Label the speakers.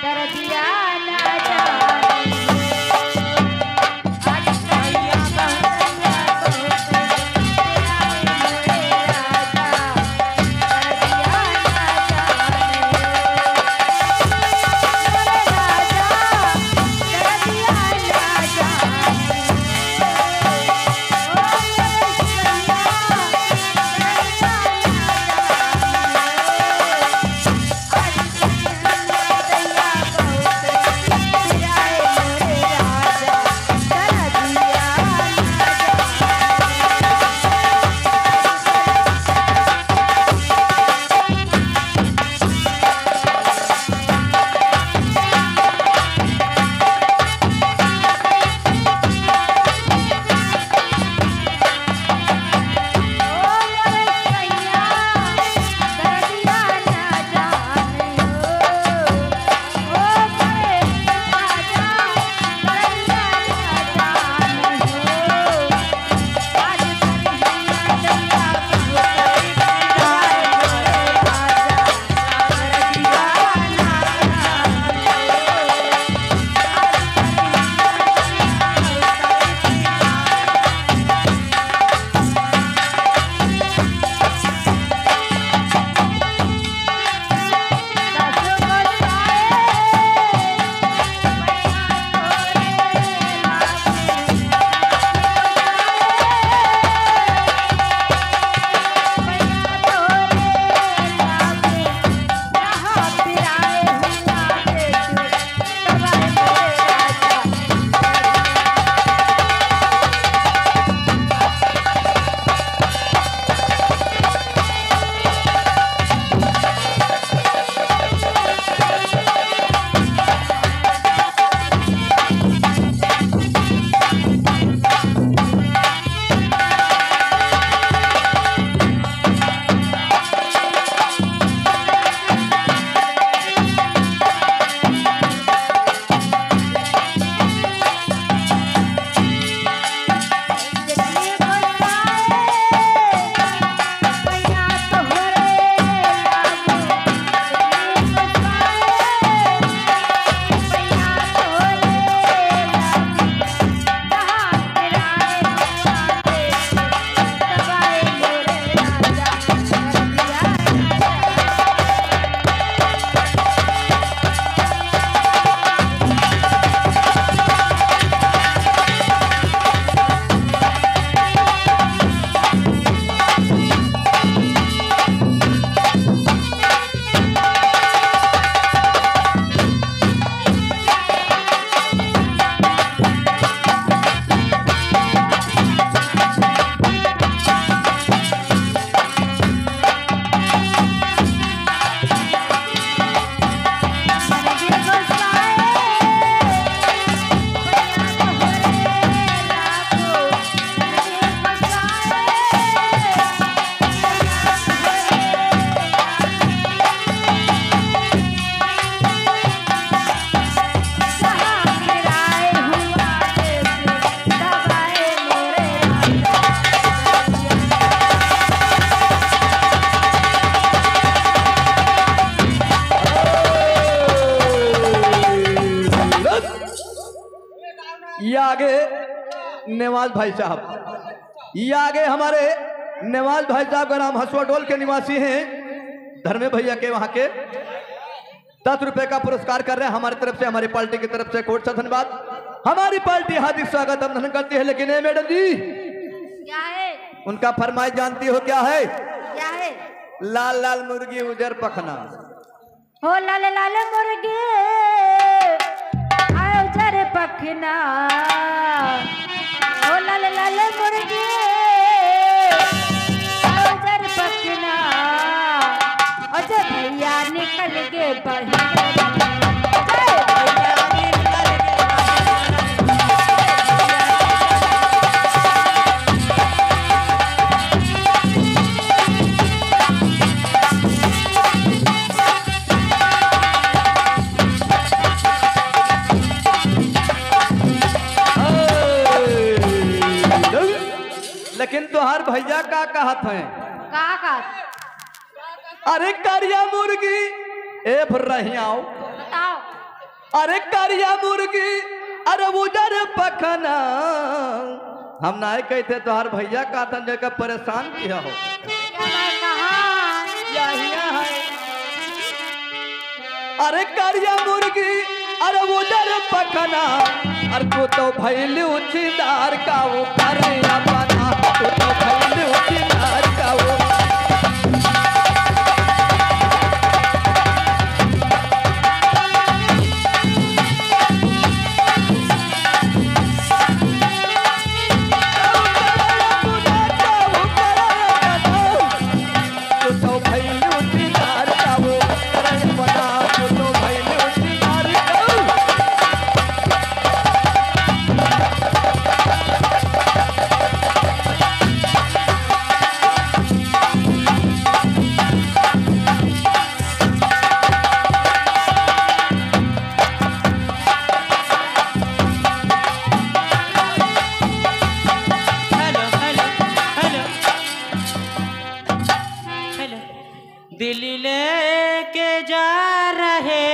Speaker 1: दर्दिया ना जाने आज सैया बहुत तेरा मोरे राजा दर्दिया ना जाने मोरे राजा दर्दिया ना जाने ओ मेरे सैया दर्दिया
Speaker 2: ये आगे नेवाज भाई साहब, ये आगे हमारे नेवाज भाई साहब का नाम हसुआ डोल के निवासी हैं, धर्मे भैया के वहां के 10 रुपए का पुरस्कार कर रहे हैं हमारी तरफ से, हमारी पार्टी की तरफ से कोट सा धन्यवाद। हमारी पार्टी हार्दिक स्वागत अभिनंदन करती है। लेकिन मैडम जी
Speaker 1: क्या है?
Speaker 2: उनका फरमाइश जानती हो क्या है?
Speaker 1: क्या है?
Speaker 2: लाल लाल मुर्गी उजर पखना।
Speaker 1: हो लाल लाल मुर्गी आयो उजर पखना, हो लाल लाल मुर्गी आयो उजर पखना, और जब भैया निकल के
Speaker 2: लेकिन तुहार भैया का कहत है?
Speaker 1: का
Speaker 2: अरे करिया मुर्गी ए भर्रहियाओ
Speaker 1: बताओ।
Speaker 2: अरे करिया मुर्गी अरे उधर पखना हम ना कहते तोहार भैया का था जगह परेशान किया हो अरे करिया मुर्गी अरे उधर पखना अरे तू तो भैल उछीदार का वो करिया बना तू तो भैल उछीदार का वो
Speaker 3: दिल्ली लेके जा रहे